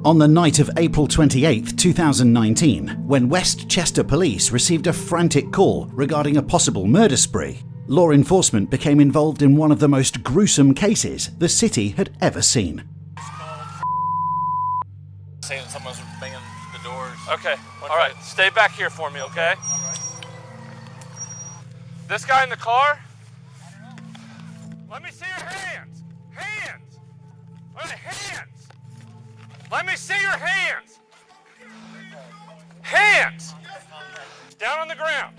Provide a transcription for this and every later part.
On the night of April 28, 2019, when Westchester police received a frantic call regarding a possible murder spree, law enforcement became involved in one of the most gruesome cases the city had ever seen. Saying someone's banging the doors. Okay, all right, stay back here for me, okay? All right. This guy in the car? Let me see your hands. Hands. All right, hands. Let me see your hands. Hands. Down on the ground.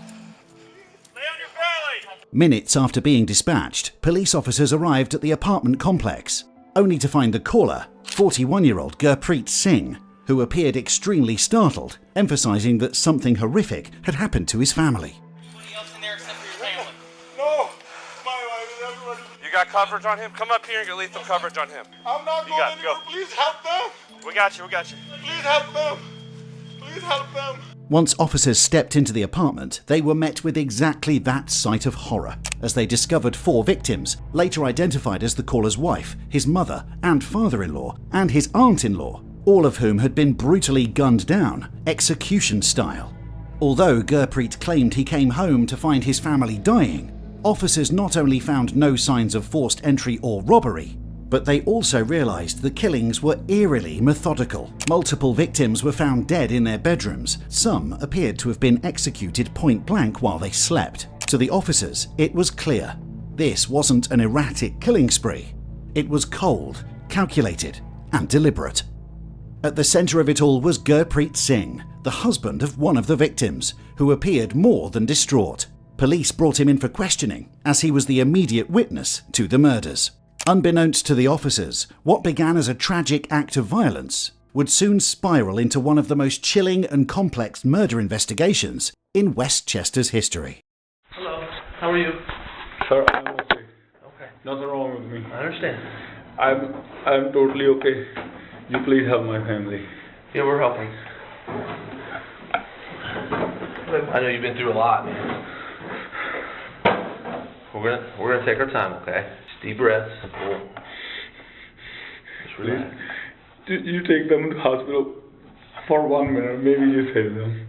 Lay on your belly. Minutes after being dispatched, police officers arrived at the apartment complex, only to find the caller, 41-year-old Gurpreet Singh, who appeared extremely startled, emphasizing that something horrific had happened to his family. Anybody else in there except for your family? No. My wife and everybody. You got coverage on him? Come up here and get lethal coverage on him. I'm not going anywhere. Please help them. We got you, we got you. Please help them. Please help them. Once officers stepped into the apartment, they were met with exactly that sight of horror, as they discovered 4 victims, later identified as the caller's wife, his mother and father-in-law, and his aunt-in-law, all of whom had been brutally gunned down, execution style. Although Gurpreet claimed he came home to find his family dying, officers not only found no signs of forced entry or robbery, but they also realized the killings were eerily methodical. Multiple victims were found dead in their bedrooms. Some appeared to have been executed point blank while they slept. To the officers, it was clear. This wasn't an erratic killing spree. It was cold, calculated, and deliberate. At the center of it all was Gurpreet Singh, the husband of one of the victims, who appeared more than distraught. Police brought him in for questioning, as he was the immediate witness to the murders. Unbeknownst to the officers, what began as a tragic act of violence would soon spiral into one of the most chilling and complex murder investigations in Westchester's history. Hello, how are you? Sir, I'm okay. Okay, Nothing wrong with me. I understand. I'm totally okay. You please help my family. Yeah, we're helping. I know you've been through a lot, man. We're gonna take our time, okay? Just deep breaths. We'll just relax. You take them to hospital for 1 minute. Maybe you save them.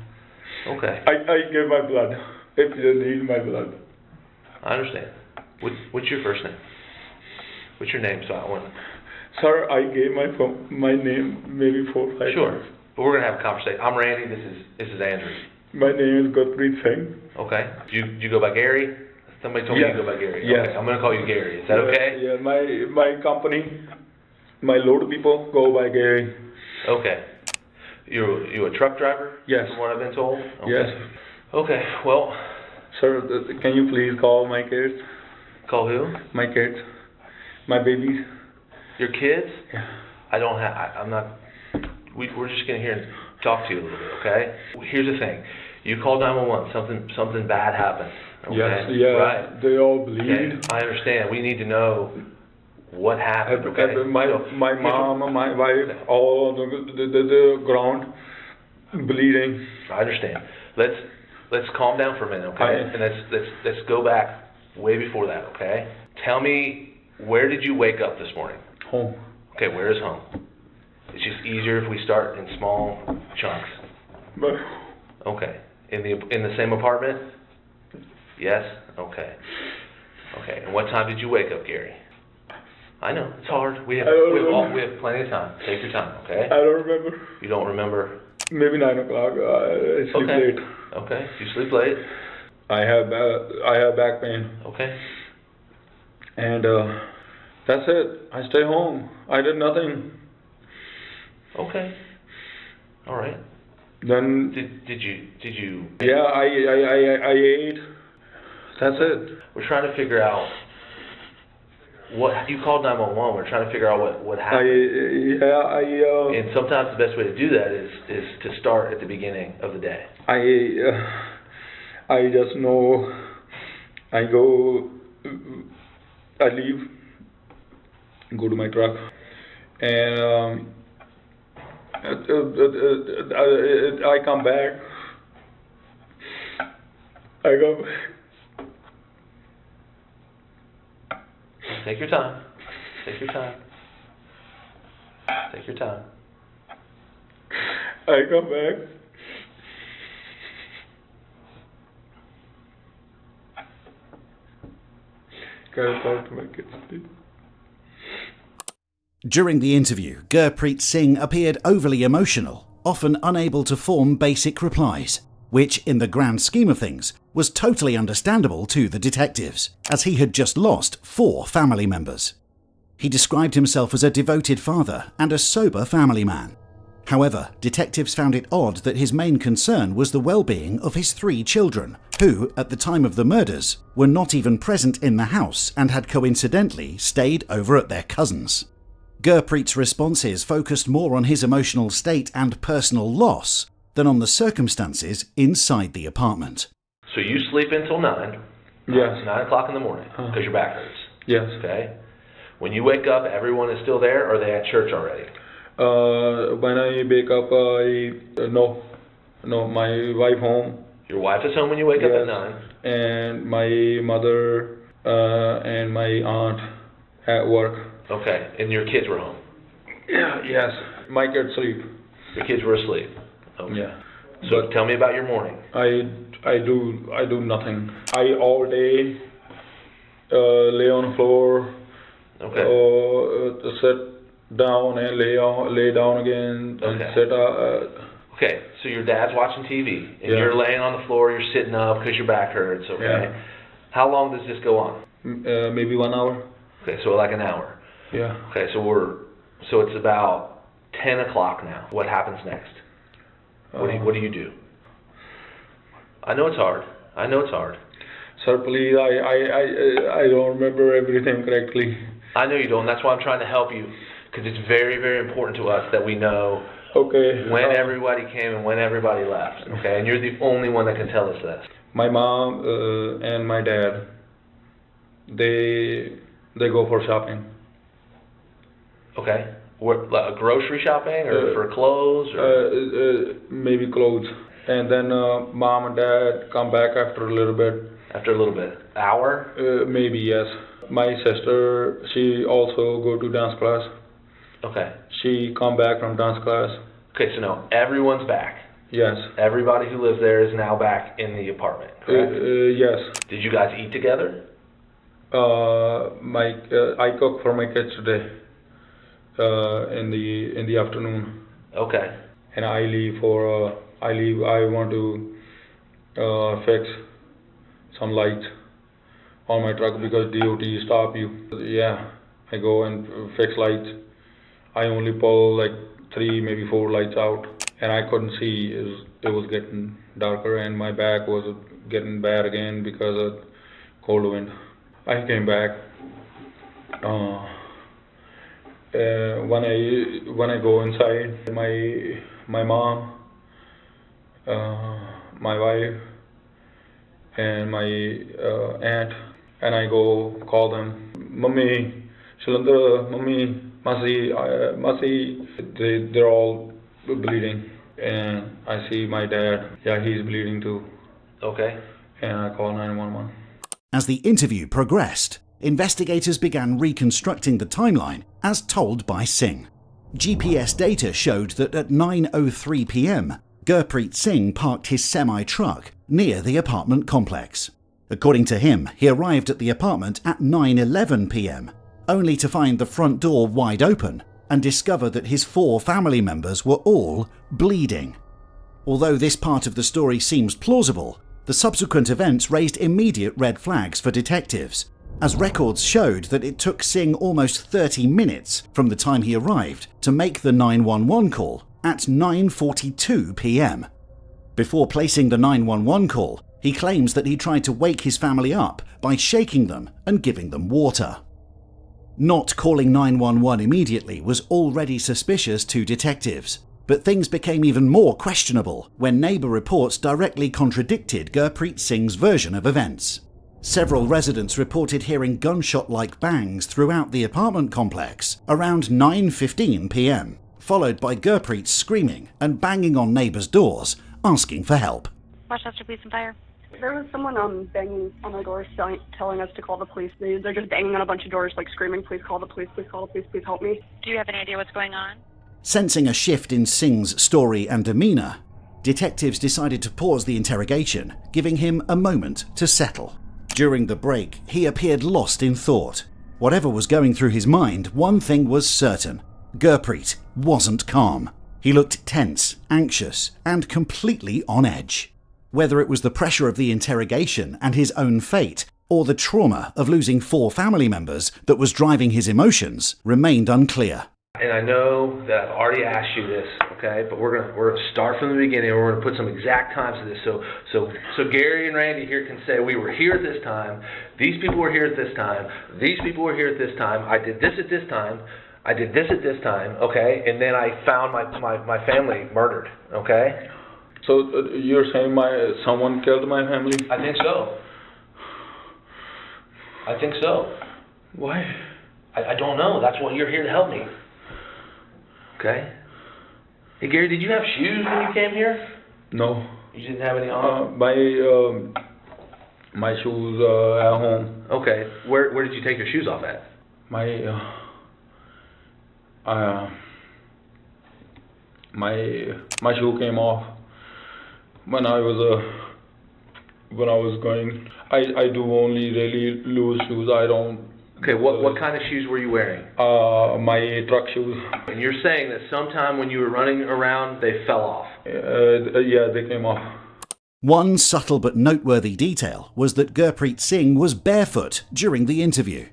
Okay. I give my blood if you need my blood. I understand. What's your first name? What's your name? So I want. Sir, I gave my name maybe 4 or 5 Sure. times. But we're gonna have a conversation. I'm Randy. This is Andrew. My name is Gurpreet Singh. Okay. Do you go by Gary? Somebody told me you go by Gary. Yes. Okay. I'm gonna call you Gary. Is that okay? Yeah. My company, my load people go by Gary. Okay. You a truck driver? Yes. From what I've been told? Okay. Yes. Okay, well. Sir, can you please call my kids? Call who? My kids. My babies. Your kids? Yeah. I'm not, we're just gonna hear and talk to you a little bit, okay? Here's the thing. You call 911, something bad happened. Okay? Yes, yeah. Right. They all bleed. Okay. I understand. We need to know what happened, okay? My mom and my wife, all on the ground, bleeding. I understand. Let's calm down for a minute, okay? And let's go back way before that, okay? Tell me, where did you wake up this morning? Home. Okay, where is home? It's just easier if we start in small chunks. But Okay. In the same apartment? Yes? Okay. Okay. And what time did you wake up, Gary? I know, it's hard. We have plenty of time. Take your time, okay? I don't remember. You don't remember? Maybe 9 o'clock. I sleep late. Okay. You sleep late? I have back pain. Okay. And that's it. I stay home. I did nothing. Okay. All right. Then Did you? yeah, I ate. That's it. We're trying to figure out what you called 911. We're trying to figure out what happened. And sometimes the best way to do that is to start at the beginning of the day. I just know. I leave, go to my truck, and I come back. Take your time. Take your time. Take your time. I come back. Can I talk to my kids, please? During the interview, Gurpreet Singh appeared overly emotional, often unable to form basic replies, which, in the grand scheme of things, was totally understandable to the detectives, as he had just lost 4 family members. He described himself as a devoted father and a sober family man. However, detectives found it odd that his main concern was the well-being of his 3 children, who, at the time of the murders, were not even present in the house and had coincidentally stayed over at their cousin's. Gurpreet's responses focused more on his emotional state and personal loss than on the circumstances inside the apartment. So you sleep until 9. Yes. It's 9 o'clock in the morning because your back hurts. Yes. Okay. When you wake up, everyone is still there, or are they at church already? When I wake up, no, my wife home. Your wife is home when you wake up at 9. And my mother and my aunt at work. Okay, and your kids were home? Yeah, yes. My kids sleep. Your kids were asleep? Okay. Yeah. So But tell me about your morning. I do nothing. I all day lay on the floor, Okay. sit down and lay down again and Okay. sit. Okay, so your dad's watching TV, and Yeah. you're laying on the floor, you're sitting up because your back hurts, okay? Yeah. How long does this go on? Maybe 1 hour. Okay, so like an hour. Yeah. Okay, so it's about 10 o'clock now. What happens next? What do you do? I know it's hard. Sir, please, I don't remember everything correctly. I know you don't. That's why I'm trying to help you, because it's very, very important to us that we know Okay. when everybody came and when everybody left. Okay, and you're the only one that can tell us this. My mom and my dad, they go for shopping. Okay, like grocery shopping or for clothes or? Maybe clothes. And then mom and dad come back after a little bit. After a little bit, hour? Maybe yes. My sister, she also go to dance class. Okay. She come back from dance class. Okay, so now everyone's back. Yes. Everybody who lives there is now back in the apartment, correct? Yes. Did you guys eat together? I cook for my kids today. In the afternoon. Okay. And I leave for I want to fix some light on my truck because DOT stop you. Yeah, I go and fix lights. I only pull like 3, maybe 4 lights out, and I couldn't see. It was getting darker, and my back was getting bad again because of cold wind. I came back. When I go inside, my mom, my wife, and my aunt, and I go call them, Mummy, Shalandra, Mummy, Masi, they're all bleeding, and I see my dad, yeah, he's bleeding too. Okay. And I call 911. As the interview progressed, investigators began reconstructing the timeline as told by Singh. GPS data showed that at 9:03 p.m, Gurpreet Singh parked his semi-truck near the apartment complex. According to him, he arrived at the apartment at 9:11 p.m, only to find the front door wide open and discover that his 4 family members were all bleeding. Although this part of the story seems plausible, the subsequent events raised immediate red flags for detectives, as records showed that it took Singh almost 30 minutes from the time he arrived to make the 911 call at 9:42 p.m. Before placing the 911 call, he claims that he tried to wake his family up by shaking them and giving them water. Not calling 911 immediately was already suspicious to detectives, but things became even more questionable when neighbour reports directly contradicted Gurpreet Singh's version of events. Several residents reported hearing gunshot-like bangs throughout the apartment complex around 9:15 p.m, followed by Gurpreet screaming and banging on neighbours' doors, asking for help. Westchester Police and Fire. There was someone banging on our doors telling us to call the police. They're just banging on a bunch of doors, like screaming, please call the police, please call the police, please help me. Do you have any idea what's going on? Sensing a shift in Singh's story and demeanour, detectives decided to pause the interrogation, giving him a moment to settle. During the break, he appeared lost in thought. Whatever was going through his mind, one thing was certain: Gurpreet wasn't calm. He looked tense, anxious, and completely on edge. Whether it was the pressure of the interrogation and his own fate, or the trauma of losing 4 family members that was driving his emotions, remained unclear. And I know that I've already asked you this, okay? But we're gonna start from the beginning. We're gonna put some exact times to this, so Gary and Randy here can say we were here at this time. These people were here at this time. These people were here at this time. I did this at this time. I did this at this time, okay? And then I found my family murdered, okay? So you're saying someone killed my family? I think so. I think so. Why? I don't know. That's what you're here to help me. Okay. Hey Gary, did you have shoes when you came here? No. You didn't have any on? My shoes at home. Okay. Where did you take your shoes off at? My shoe came off when I was going. I do only really loose shoes. I don't. Okay, what kind of shoes were you wearing? My truck shoes. And you're saying that sometime when you were running around, they fell off? Yeah, they came off. One subtle but noteworthy detail was that Gurpreet Singh was barefoot during the interview.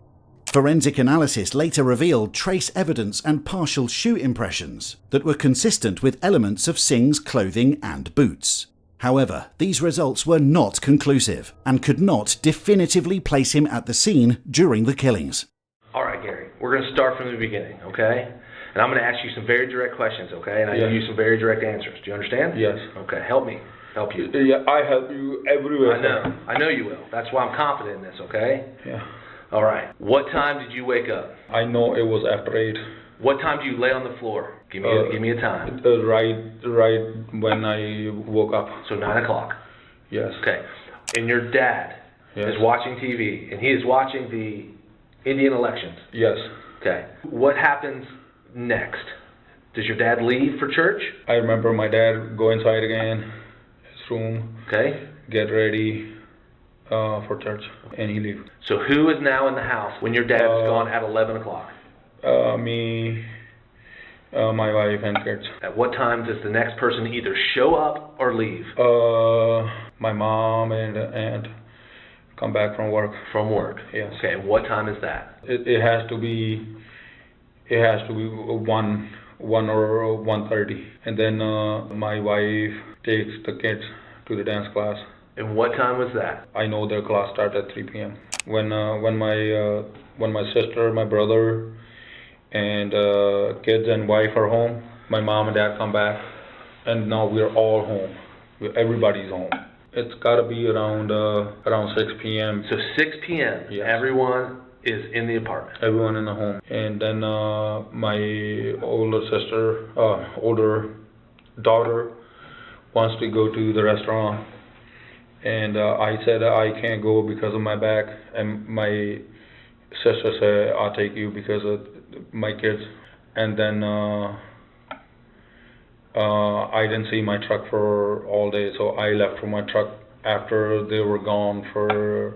Forensic analysis later revealed trace evidence and partial shoe impressions that were consistent with elements of Singh's clothing and boots. However, these results were not conclusive and could not definitively place him at the scene during the killings. All right, Gary, we're going to start from the beginning, okay? And I'm going to ask you some very direct questions, okay? And I give you some very direct answers. Do you understand? Yes. Okay, help me. Help you. Yeah, I help you everywhere. I know you will. That's why I'm confident in this, okay? Yeah. All right. What time did you wake up? I know it was after 8. What time do you lay on the floor? Give me a time. Right when I woke up. So 9 o'clock. Yes. Okay. And your dad is watching TV, and he is watching the Indian elections. Yes. Okay. What happens next? Does your dad leave for church? I remember my dad go inside again, his room. Okay. Get ready for church, and he leave. So who is now in the house when your dad is gone at 11 o'clock? Me, my wife, and kids. At what time does the next person either show up or leave? My mom and aunt come back from work. From work? Yes. Okay, and what time is that? It has to be 1 or 1:30. And then my wife takes the kids to the dance class. And what time was that? I know their class starts at 3 p.m. When my sister, my brother, and kids and wife are home, my mom and dad come back, and now we're all home. Everybody's home. It's got to be around 6 p.m. So 6 p.m. Yes. Everyone is in the apartment. Everyone in the home. And then my older daughter wants to go to the restaurant. And I said I can't go because of my back, and my sister said I'll take you because of my kids. And then I didn't see my truck for all day, so I left for my truck after they were gone for a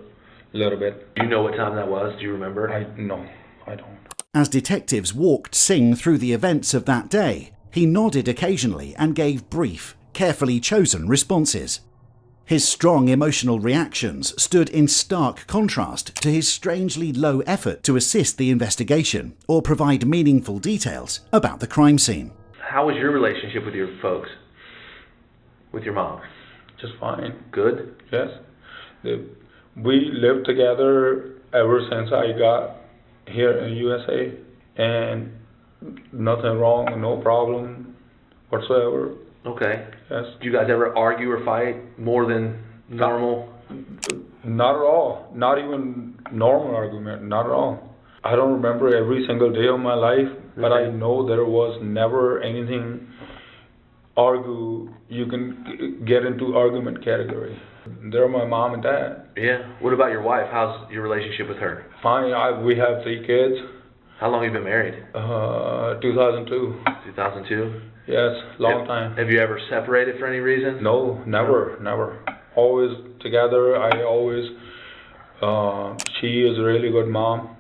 little bit. Do you know what time that was? Do you remember? No, I don't. As detectives walked Singh through the events of that day, he nodded occasionally and gave brief, carefully chosen responses. His strong emotional reactions stood in stark contrast to his strangely low effort to assist the investigation or provide meaningful details about the crime scene. How was your relationship with your folks? With your mom? Just fine. Good? Yes. We lived together ever since I got here in USA, and nothing wrong, no problem whatsoever. Okay. Yes. Do you guys ever argue or fight more than normal? Not at all. Not even normal argument. Not at all. I don't remember every single day of my life, but I know there was never anything you can get into argument category. They're my mom and dad. Yeah. What about your wife? How's your relationship with her? Fine. We have 3 kids. How long have you been married? 2002. 2002? Yes, long time. Have you ever separated for any reason? No, never. Always together. I always. She is a really good mom.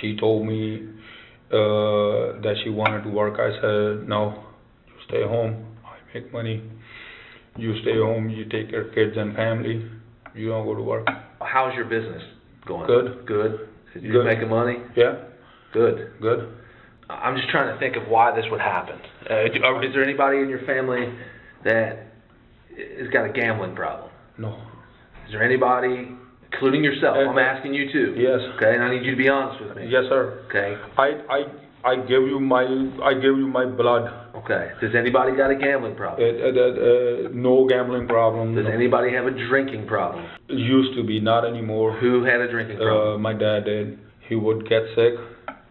She told me that she wanted to work. I said, no, you stay home. I make money. You stay home. You take care of kids and family. You don't go to work. How's your business going? Good. You making money? Yeah. Good. I'm just trying to think of why this would happen. Is there anybody in your family that has got a gambling problem? No. Is there anybody, including yourself? I'm asking you too. Yes. Okay, and I need you to be honest with me. Yes, sir. Okay. I give you my blood. Okay. Does anybody got a gambling problem? No gambling problem. Does anybody have a drinking problem? It used to be, not anymore. Who had a drinking problem? My dad did. He would get sick,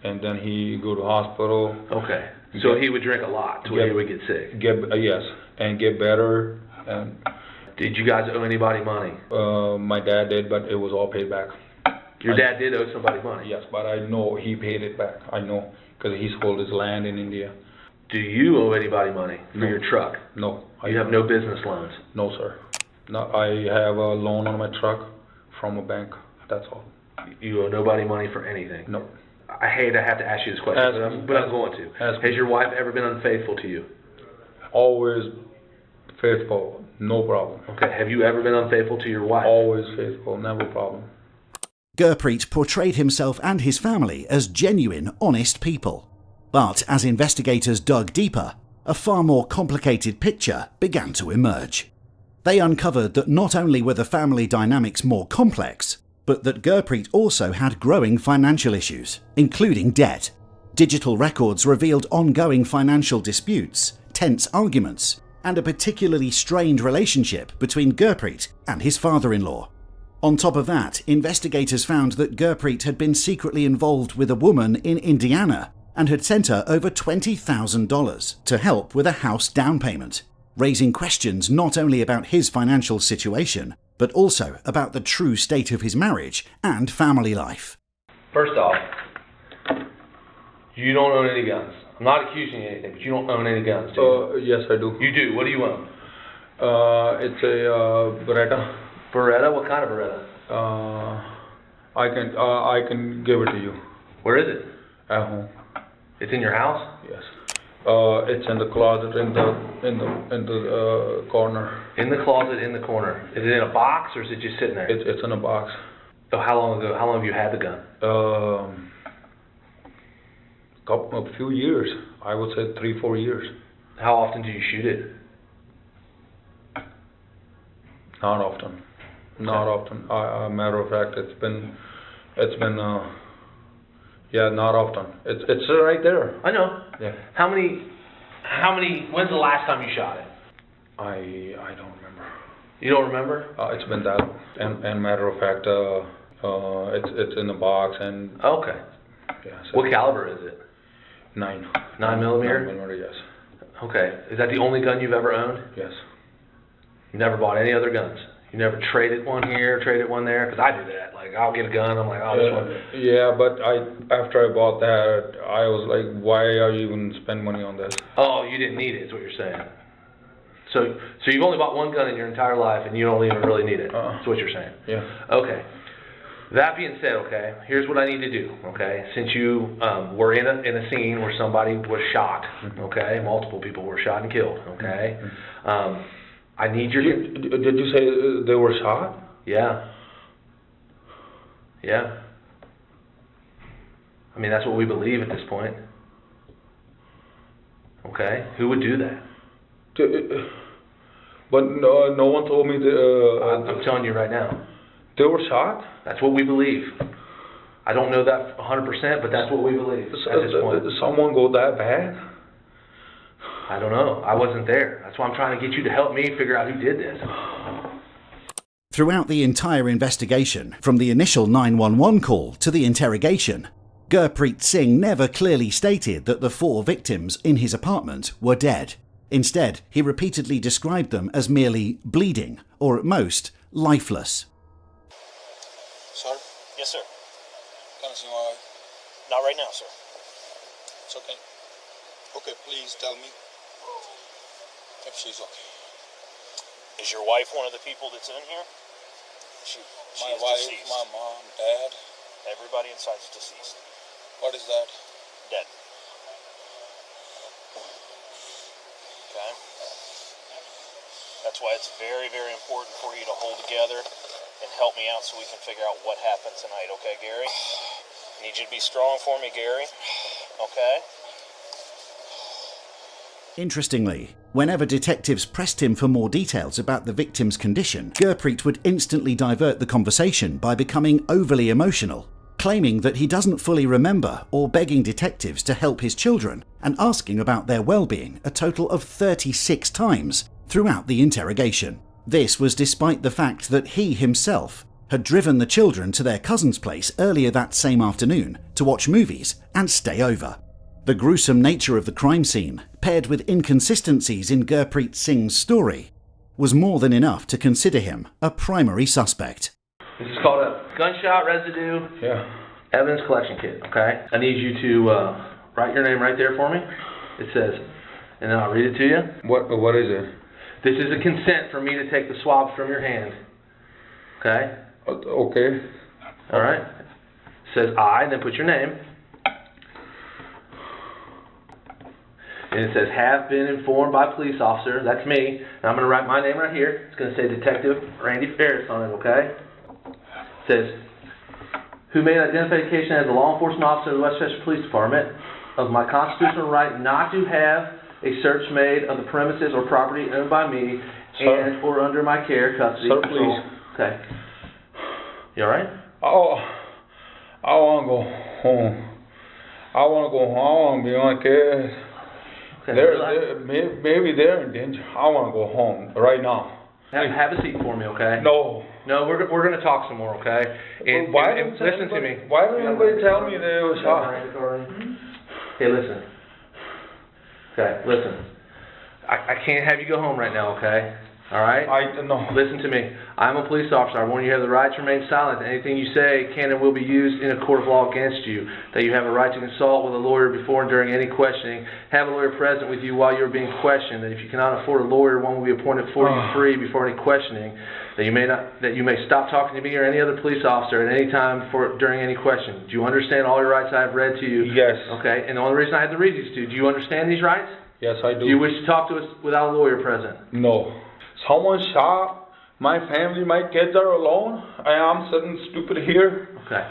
and then he go to hospital. Okay. So he would drink a lot to where he would get sick. Yes, and get better. And did you guys owe anybody money? My dad did, but it was all paid back. Your dad did owe somebody money? Yes, but I know he paid it back. I know, because he sold his land in India. Do you owe anybody money for your truck? No. You have no business loans? No, sir. No, I have a loan on my truck from a bank. That's all. You owe nobody money for anything? No. I hate to have to ask you this question, but I'm going to. Has your wife ever been unfaithful to you? Always faithful, no problem. Okay, have you ever been unfaithful to your wife? Always faithful, never problem. Gurpreet portrayed himself and his family as genuine, honest people. But as investigators dug deeper, a far more complicated picture began to emerge. They uncovered that not only were the family dynamics more complex, but that Gurpreet also had growing financial issues, including debt. Digital records revealed ongoing financial disputes, tense arguments, and a particularly strained relationship between Gurpreet and his father-in-law. On top of that, investigators found that Gurpreet had been secretly involved with a woman in Indiana and had sent her over $20,000 to help with a house down payment, raising questions not only about his financial situation, but also about the true state of his marriage and family life. First off, you don't own any guns. I'm not accusing you of anything, but you don't own any guns, do you? Yes, I do. You do? What do you own? It's a Beretta. Beretta? What kind of Beretta? I can give it to you. Where is it? At home. It's in your house? Yes. It's in the closet in the corner. In the closet in the corner. Is it in a box or is it just sitting there? It's in a box. So how long ago? How long have you had the gun? A few years. I would say 3-4 years. How often do you shoot it? Not often. Not often. Matter of fact, it's been not often. It's right there. I know. Yeah. How many, when's the last time you shot it? I don't remember. You don't remember? It's been that long. And matter of fact, it's in the box and. Okay. Yeah. So what caliber is it? 9. 9 millimeter? 9 millimeter, yes. Okay. Is that the only gun you've ever owned? Yes. You never bought any other guns? You never traded one here, traded one there? Because I do that. Like, I'll get a gun, I'm like, oh, this one. Yeah, but after I bought that, I was like, why are you even spend money on this? Oh, you didn't need it, is what you're saying. So you've only bought one gun in your entire life, and you don't even really need it. That's what you're saying. Yeah. Okay. That being said, okay, here's what I need to do, okay? Since you were in a scene where somebody was shot, okay? Multiple people were shot and killed, okay? I need your... Did you say they were shot? Yeah. Yeah. I mean, that's what we believe at this point. Okay? Who would do that? But no one told me I'm telling you right now. They were shot? That's what we believe. I don't know that 100%, but that's what we believe at this point. Did someone go that bad? I don't know. I wasn't there. That's why I'm trying to get you to help me figure out who did this. Throughout the entire investigation, from the initial 911 call to the interrogation, Gurpreet Singh never clearly stated that the 4 victims in his apartment were dead. Instead, he repeatedly described them as merely bleeding, or at most, lifeless. Sir? Yes, sir. Not right now, sir. It's okay. Okay, please tell me if she's okay. Is your wife one of the people that's in here? She My is wife, deceased. my mom, dad. Everybody inside is deceased. What is that? Dead. Okay? That's why it's very, very important for you to hold together and help me out so we can figure out what happened tonight, okay, Gary? I need you to be strong for me, Gary. Okay? Interestingly, whenever detectives pressed him for more details about the victim's condition, Gurpreet would instantly divert the conversation by becoming overly emotional, claiming that he doesn't fully remember or begging detectives to help his children and asking about their well-being a total of 36 times throughout the interrogation. This was despite the fact that he himself had driven the children to their cousin's place earlier that same afternoon to watch movies and stay over. The gruesome nature of the crime scene, paired with inconsistencies in Gurpreet Singh's story, was more than enough to consider him a primary suspect. This is called a gunshot residue evidence collection kit, okay? I need you to write your name right there for me. It says, and then I'll read it to you. What is it? This is a consent for me to take the swabs from your hand. Okay? Okay. All right? It says I, and then put your name. And it says, have been informed by police officer. That's me. And I'm going to write my name right here. It's going to say Detective Randy Ferris on it, okay? It says, who made identification as a law enforcement officer of the Westchester Police Department of my constitutional right not to have a search made of the premises or property owned by me and or under my care, custody. Sir, please. Okay. You all right? Oh, I want to go home. I want to go home. I want to be on care. Maybe they're in danger. I want to go home right now. Have a seat for me, okay? No. No, we're going to talk some more, okay? And listen to me. Why didn't anybody tell me they were shot? Hey, listen. Okay, listen. I can't have you go home right now, okay? All right? No. Listen to me. I'm a police officer. I warn you have the right to remain silent. Anything you say can and will be used in a court of law against you. That you have a right to consult with a lawyer before and during any questioning. Have a lawyer present with you while you're being questioned. That if you cannot afford a lawyer, one will be appointed for you free before any questioning. That you may stop talking to me or any other police officer at any time during any question. Do you understand all your rights I have read to you? Yes. Okay. And the only reason I had to read these to you, do you understand these rights? Yes, I do. Do you wish to talk to us without a lawyer present? No. Someone shot my family, my kids are alone, and I'm sitting stupid here. Okay.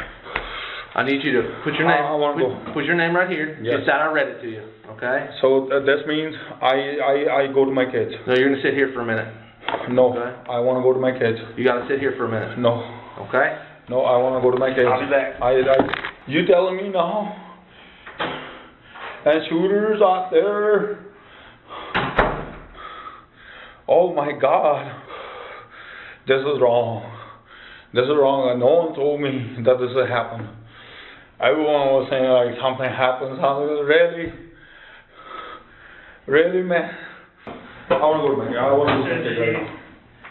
I need you to put your name. I want to go. Put your name right here. Yes. Just that I read it to you. Okay. So this means I go to my kids. No, you're gonna sit here for a minute. No. Okay. I want to go to my kids. You gotta sit here for a minute. No. Okay. No, I want to go to my kids. I'll be back. You telling me now? And shooters out there. Oh my God, this is wrong. This is wrong. And no one told me that this would happen. Everyone was saying like something happens. Really, man. I want to go to my kids. I want to go to my kids right now.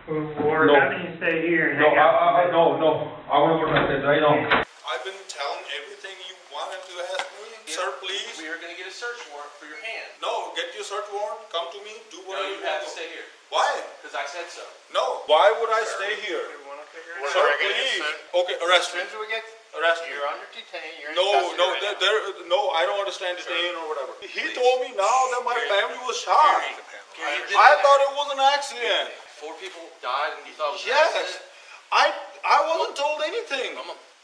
We're having you stay here and hang out. No. I want to go to my kids right now. I've been telling everything you wanted to ask me. Sir, please. We are gonna get a search warrant for your hand. No, get your search warrant. Come to me. Do whatever you want to do. stay here. Why? Because I said so. No. Why would I stay here? Sir, please. Okay, arrest me. Arrest me. You're under detain. You're in No, custody right now. no, I don't understand detain or whatever. He told me now that my family was shot. I thought it was an accident. 4 people died and you thought it was an Yes. accident? I wasn't told anything.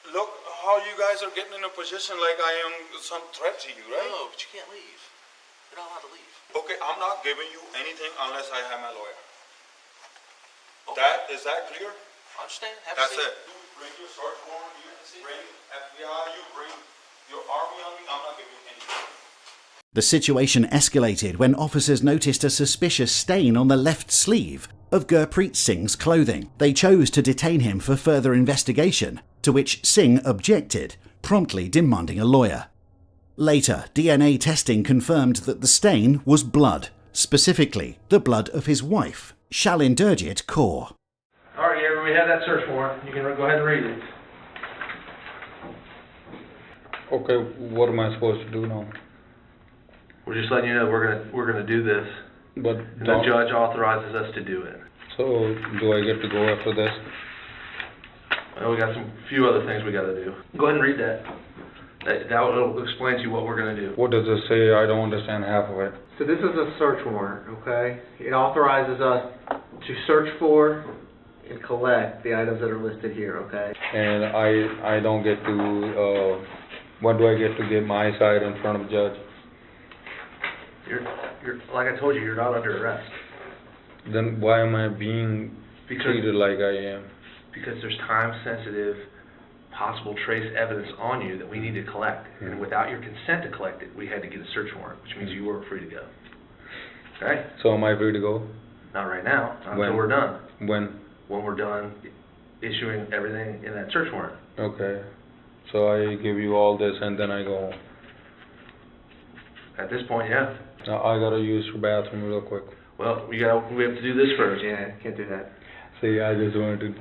Look how you guys are getting in a position like I am some threat to you, right? No, but you can't leave. You're not allowed to leave. Okay, I'm not giving you anything unless I have my lawyer. Okay. Is that clear? I understand. Have a That's seat. it. You bring your search warrant, you bring FBI, you bring your army on me, I'm not giving you anything. The situation escalated when officers noticed a suspicious stain on the left sleeve of Gurpreet Singh's clothing. They chose to detain him for further investigation, to which Singh objected, promptly demanding a lawyer. Later, DNA testing confirmed that the stain was blood, specifically the blood of his wife, Shalinderjit Kaur. All right, Gary, we have that search warrant. You can go ahead and read it. Okay, what am I supposed to do now? We're just letting you know we're gonna do this, But and the judge authorizes us to do it. So, do I get to go after this? Well, we got some few other things we gotta do. Go ahead and read that. That will explain to you what we're gonna do. What does it say? I don't understand half of it. So this is a search warrant, okay? It authorizes us to search for and collect the items that are listed here, okay? And I don't get to, when do I get to get my side in front of the judge? You're like I told you, you're not under arrest. Then why am I being treated like I am? Because there's time-sensitive, possible trace evidence on you that we need to collect. And without your consent to collect it, we had to get a search warrant, which means you weren't free to go. Okay? So am I free to go? Not right now, not When? until we're done. When? When we're done issuing everything in that search warrant. Okay. So I give you all this and then I go home. At this point, yeah. Now I gotta use the bathroom real quick. Well, we have to do this first. Yeah, can't do that. See, I just wanted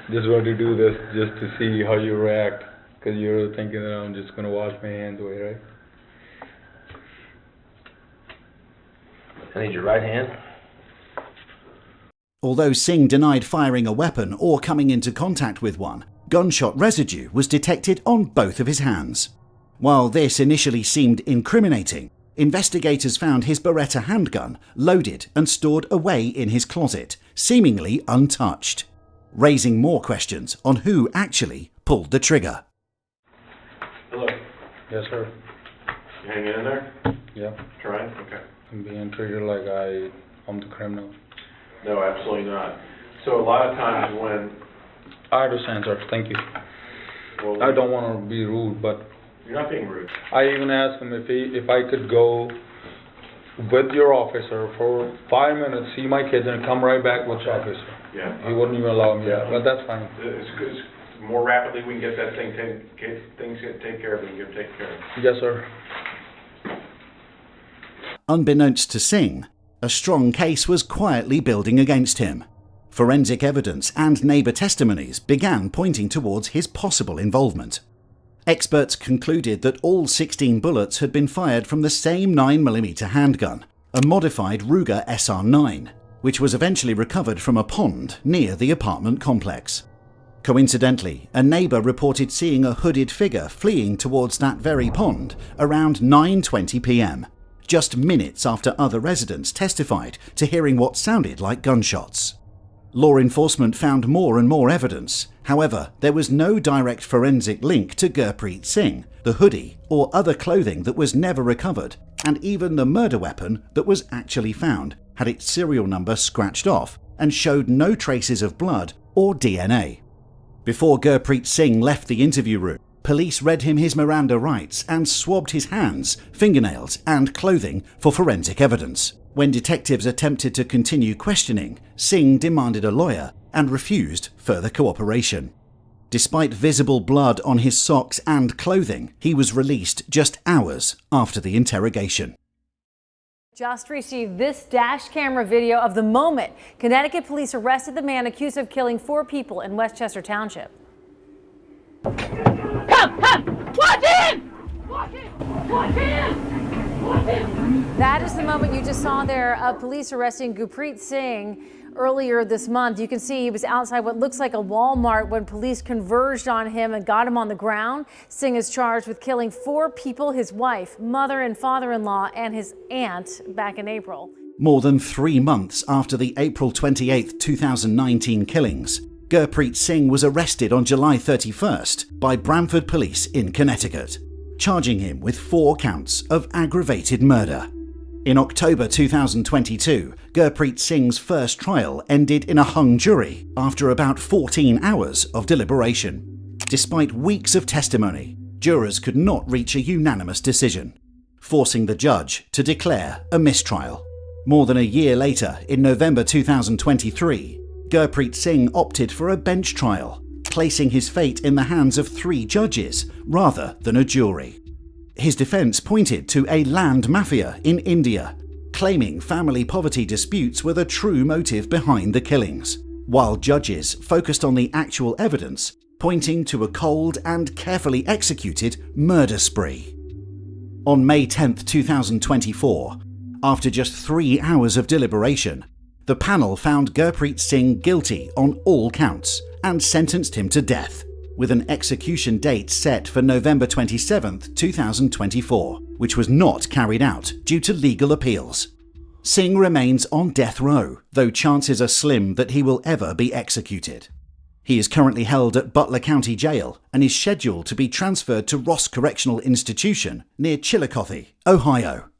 to do this just to see how you react, because you're thinking that I'm just gonna wash my hands away, right? I need your right hand. Although Singh denied firing a weapon or coming into contact with one, gunshot residue was detected on both of his hands. While this initially seemed incriminating, investigators found his Beretta handgun loaded and stored away in his closet, seemingly untouched, raising more questions on who actually pulled the trigger. Hello. Yes, sir. You hanging in there? Yeah. Trying? Okay. I'm being treated like I'm the criminal. No, absolutely not. So a lot of times when... I understand, sir. Thank you. Well, I don't want to be rude, but... You're not being rude. I even asked him if I could go with your officer for 5 minutes, see my kids, and come right back with the officer. Yeah. He wouldn't even allow me that, but that's fine. It's more rapidly we can get that thing things get taken care of, we can get taken care of. Yes, sir. Unbeknownst to Singh, a strong case was quietly building against him. Forensic evidence and neighbour testimonies began pointing towards his possible involvement. Experts concluded that all 16 bullets had been fired from the same 9mm handgun, a modified Ruger SR9, which was eventually recovered from a pond near the apartment complex. Coincidentally, a neighbour reported seeing a hooded figure fleeing towards that very pond around 9:20 p.m, just minutes after other residents testified to hearing what sounded like gunshots. Law enforcement found more and more evidence. However, there was no direct forensic link to Gurpreet Singh, the hoodie, or other clothing that was never recovered, and even the murder weapon that was actually found had its serial number scratched off and showed no traces of blood or DNA. Before Gurpreet Singh left the interview room, police read him his Miranda rights and swabbed his hands, fingernails, and clothing for forensic evidence. When detectives attempted to continue questioning, Singh demanded a lawyer and refused further cooperation. Despite visible blood on his socks and clothing, he was released just hours after the interrogation. Just received this dash camera video of the moment Connecticut police arrested the man accused of killing 4 people in Westchester Township. Come! Watch him! Watch him! Watch him! Watch him! That is the moment you just saw there of police arresting Gurpreet Singh earlier this month. You can see he was outside what looks like a Walmart when police converged on him and got him on the ground. Singh is charged with killing 4 people, his wife, mother and father-in-law, and his aunt back in April. More than 3 months after the April 28, 2019 killings, Gurpreet Singh was arrested on July 31st by Bramford Police in Connecticut, charging him with 4 counts of aggravated murder. In October 2022, Gurpreet Singh's first trial ended in a hung jury after about 14 hours of deliberation. Despite weeks of testimony, jurors could not reach a unanimous decision, forcing the judge to declare a mistrial. More than a year later, in November 2023, Gurpreet Singh opted for a bench trial, placing his fate in the hands of 3 judges rather than a jury. His defense pointed to a land mafia in India, claiming family poverty disputes were the true motive behind the killings. While judges focused on the actual evidence, pointing to a cold and carefully executed murder spree. On May 10, 2024, after just 3 hours of deliberation, the panel found Gurpreet Singh guilty on all counts and sentenced him to death, with an execution date set for November 27, 2024, which was not carried out due to legal appeals. Singh remains on death row, though chances are slim that he will ever be executed. He is currently held at Butler County Jail and is scheduled to be transferred to Ross Correctional Institution near Chillicothe, Ohio.